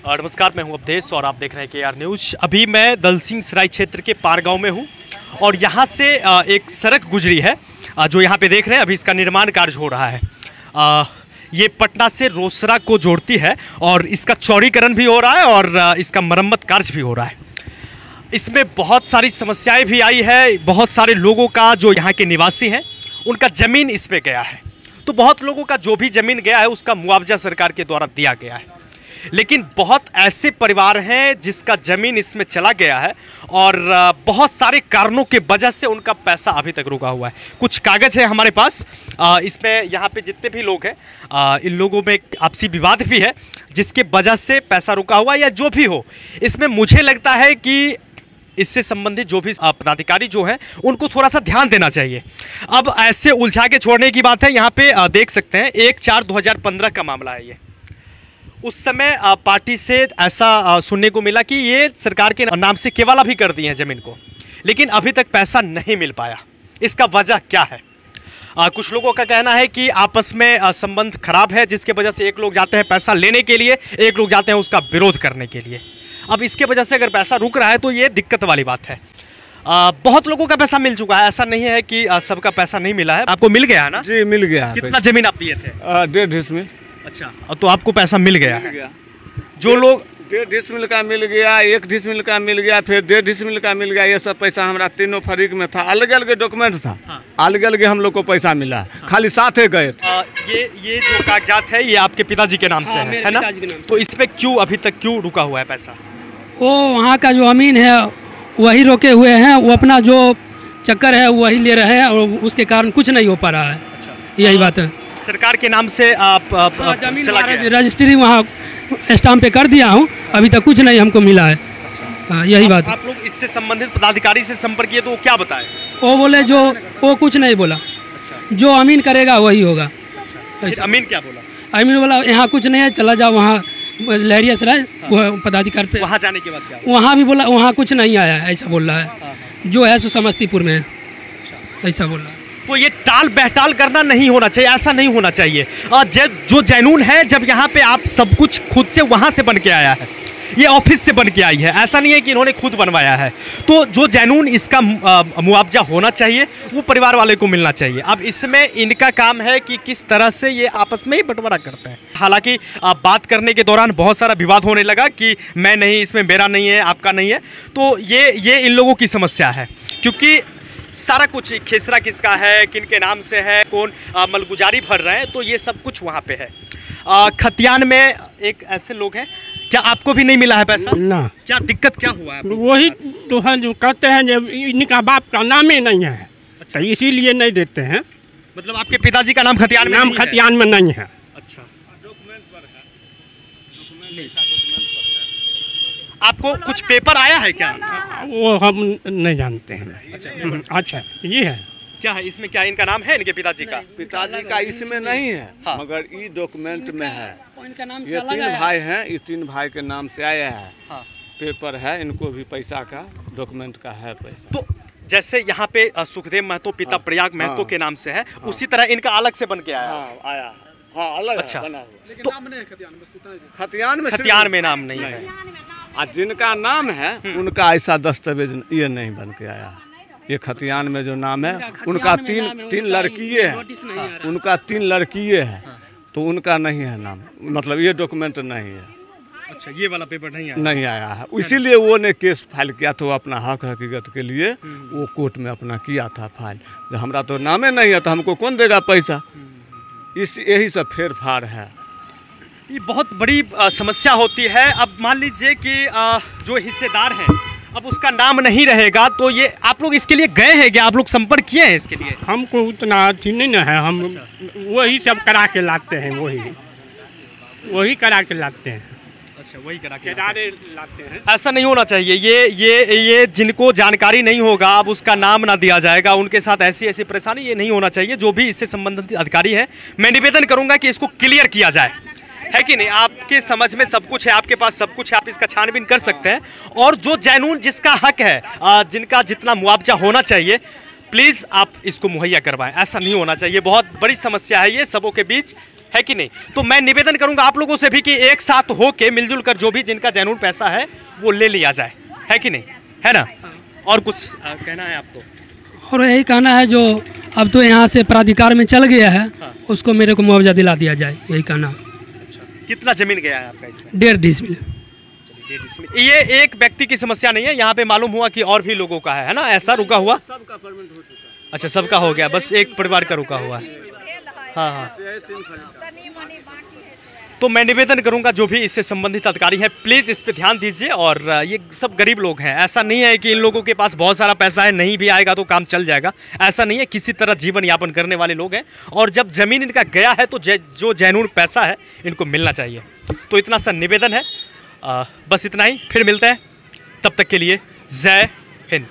नमस्कार, मैं हूं अवधेश और आप देख रहे हैं KR न्यूज। अभी मैं दलसिंह सराय क्षेत्र के पारगांव में हूं और यहां से एक सड़क गुजरी है जो यहां पे देख रहे हैं। अभी इसका निर्माण कार्य हो रहा है। ये पटना से रोसड़ा को जोड़ती है और इसका चौड़ीकरण भी हो रहा है और इसका मरम्मत कार्य भी हो रहा है। इसमें बहुत सारी समस्याएं भी आई है। बहुत सारे लोगों का जो यहाँ के निवासी हैं उनका ज़मीन इस पे गया है। तो बहुत लोगों का जो भी ज़मीन गया है उसका मुआवजा सरकार के द्वारा दिया गया है। लेकिन बहुत ऐसे परिवार हैं जिसका ज़मीन इसमें चला गया है और बहुत सारे कारणों के वजह से उनका पैसा अभी तक रुका हुआ है। कुछ कागज़ है हमारे पास। इसमें यहाँ पे जितने भी लोग हैं इन लोगों में आपसी विवाद भी है जिसके वजह से पैसा रुका हुआ है या जो भी हो। इसमें मुझे लगता है कि इससे संबंधित जो भी पदाधिकारी जो हैं उनको थोड़ा सा ध्यान देना चाहिए। अब ऐसे उलझा के छोड़ने की बात है। यहाँ पे देख सकते हैं 1/4/2015 का मामला है ये। उस समय पार्टी से ऐसा सुनने को मिला कि ये सरकार के नाम से केवाला भी कर दिए हैं ज़मीन को, लेकिन अभी तक पैसा नहीं मिल पाया। इसका वजह क्या है? कुछ लोगों का कहना है कि आपस में संबंध खराब है जिसके वजह से एक लोग जाते हैं पैसा लेने के लिए, एक लोग जाते हैं उसका विरोध करने के लिए। अब इसके वजह से अगर पैसा रुक रहा है तो ये दिक्कत वाली बात है। बहुत लोगों का पैसा मिल चुका है, ऐसा नहीं है कि सबका पैसा नहीं मिला है। आपको मिल गया है ना? जी मिल गया। कितना ज़मीन आप दिए थे? 1.5 डिसमिल। अच्छा, तो आपको पैसा मिल गया है। जो लोग 1.5 डिसमिल का मिल गया, 1 डिसमिल का मिल गया, फिर 1.5 डिसमिल का मिल गया। ये सब पैसा हमारा तीनों फरीक में था। अलग अलग डॉक्यूमेंट था। हाँ। अलग अलग हम लोग को पैसा मिला। हाँ। खाली साथ गए थे। ये जो कागजात है ये आपके पिताजी के नाम से है ना? तो इस पे क्यों अभी तक क्यों रुका हुआ है पैसा? वो वहाँ का जो अमीन है वही रोके हुए हैं। वो अपना जो चक्कर है वही ले रहे हैं और उसके कारण कुछ नहीं हो पा रहा है। अच्छा। यही बात है। सरकार के नाम से आप जमीन रजिस्ट्री वहाँ स्टाम्प पे कर दिया हूँ, अभी तक कुछ नहीं हमको मिला है। अच्छा। यही बात है। आप लोग इससे संबंधित पदाधिकारी से संपर्क किए तो वो क्या बताए? वो बोले वो कुछ नहीं बोला। अच्छा। जो अमीन करेगा वही होगा। अच्छा। अमीन क्या बोला? अमीन बोला यहाँ कुछ नहीं है, चला जाओ वहाँ लहरिया सराय पदाधिकारी पे। वहाँ जाने के बाद क्या? वहाँ भी बोला वहाँ कुछ नहीं आया है, ऐसा बोल रहा है। जो है सो समस्तीपुर में है। अच्छा। ऐसा बोल रहा है। तो ये टाल बहटाल करना नहीं होना चाहिए, ऐसा नहीं होना चाहिए। जो जैनून है, जब यहाँ पे आप सब कुछ खुद से वहाँ से बन के आया है, ये ऑफिस से बन के आई है, ऐसा नहीं है कि इन्होंने खुद बनवाया है। तो जो जैनून इसका मुआवजा होना चाहिए वो परिवार वाले को मिलना चाहिए। अब इसमें इनका काम है कि किस तरह से ये आपस में ही बंटवारा करते हैं। हालांकि बात करने के दौरान बहुत सारा विवाद होने लगा कि मैं नहीं, इसमें मेरा नहीं है, आपका नहीं है। तो ये इन लोगों की समस्या है क्योंकि सारा कुछ खेसरा किसका है, किन के नाम से है, कौन मलगुजारी भर रहे हैं, तो ये सब कुछ वहाँ पे है। खतियान में एक ऐसे लोग हैं। क्या आपको भी नहीं मिला है पैसा? ना। क्या दिक्कत क्या हुआ है? वही तो है जो कहते हैं जब इनका बाप का नाम ही नहीं है। अच्छा। तो इसीलिए नहीं देते हैं। मतलब आपके पिताजी का नाम खतियान में नाम खतियान में नहीं है। अच्छा। डॉक्यूमेंट पर है। आपको कुछ पेपर आया है क्या? वो हम नहीं जानते हैं। अच्छा। अच्छा ये है। क्या है इसमें? क्या इनका नाम है इनके पिताजी का? पिताजी का इसमें नहीं है। हाँ। मगर ई डॉक्यूमेंट में है। ये 3 भाई हैं, इस 3 भाई के नाम से आया है। हाँ। पेपर है, इनको भी पैसा का डॉक्यूमेंट का है पैसा। तो जैसे यहाँ पे सुखदेव महतो पिता प्रयाग महतो के नाम से है, उसी तरह इनका अलग से बन के आया। हाँ अलग। अच्छा। तो खतियान में नाम नहीं है। जिनका नाम है उनका ऐसा दस्तावेज ये नहीं बन के आया। ये खतियान में जो नाम है उनका तीन लड़किये है। उनका 3 लड़किये है। तो उनका नहीं है नाम, मतलब ये डॉक्यूमेंट नहीं है। अच्छा, ये वाला पेपर नहीं आया है। इसीलिए वो ने केस फाइल किया था। वो अपना हक हकीकत के लिए वो कोर्ट में अपना किया था फाइल। जब हमारा तो नामे नहीं है तो हमको कौन देगा पैसा? यही सब फेर फाड़ है। ये बहुत बड़ी समस्या होती है। अब मान लीजिए कि जो हिस्सेदार हैं अब उसका नाम नहीं रहेगा तो ये आप लोग इसके लिए गए हैं क्या? आप लोग संपर्क किए हैं इसके लिए? हमको उतना अथी नहीं ना है। हम वही सब करा के लाते हैं। वही करा के लाते हैं। अच्छा, वही करा के लाते हैं। ऐसा नहीं होना चाहिए। ये जिनको जानकारी नहीं होगा अब उसका नाम ना दिया जाएगा, उनके साथ ऐसी परेशानी ये नहीं होना चाहिए। जो भी इससे संबंधित अधिकारी है, मैं निवेदन करूंगा कि इसको क्लियर किया जाए, है कि नहीं? आपके समझ में सब कुछ है, आपके पास सब कुछ है, आप इसका छानबीन कर सकते हैं। और जो जैनून जिसका हक है, जिनका जितना मुआवजा होना चाहिए, प्लीज़ आप इसको मुहैया करवाएं। ऐसा नहीं होना चाहिए। बहुत बड़ी समस्या है ये सबों के बीच। है कि नहीं? तो मैं निवेदन करूंगा आप लोगों से भी कि एक साथ होके मिलजुल कर जो भी जिनका जेन्युइन पैसा है वो ले लिया जाए, है कि नहीं, है ना? और कुछ कहना है आपको? और यही कहना है जो अब तो यहाँ से प्राधिकार में चल गया है, उसको मेरे को मुआवजा दिला दिया जाए, यही कहना। कितना जमीन गया है आपका इसमें? 1.5 डिसमिल। ये एक व्यक्ति की समस्या नहीं है, यहाँ पे मालूम हुआ कि और भी लोगों का है ना? ऐसा रुका हुआ? सबका परमिट हो चुका। अच्छा, सबका हो गया, बस एक परिवार का रुका हुआ है। हाँ हाँ। तो मैं निवेदन करूंगा जो भी इससे संबंधित अधिकारी है, प्लीज़ इस पे ध्यान दीजिए। और ये सब गरीब लोग हैं, ऐसा नहीं है कि इन लोगों के पास बहुत सारा पैसा है, नहीं भी आएगा तो काम चल जाएगा, ऐसा नहीं है। किसी तरह जीवन यापन करने वाले लोग हैं और जब जमीन इनका गया है तो जो जेन्युइन पैसा है इनको मिलना चाहिए। तो इतना सा निवेदन है, बस इतना ही। फिर मिलते हैं, तब तक के लिए जय हिंद।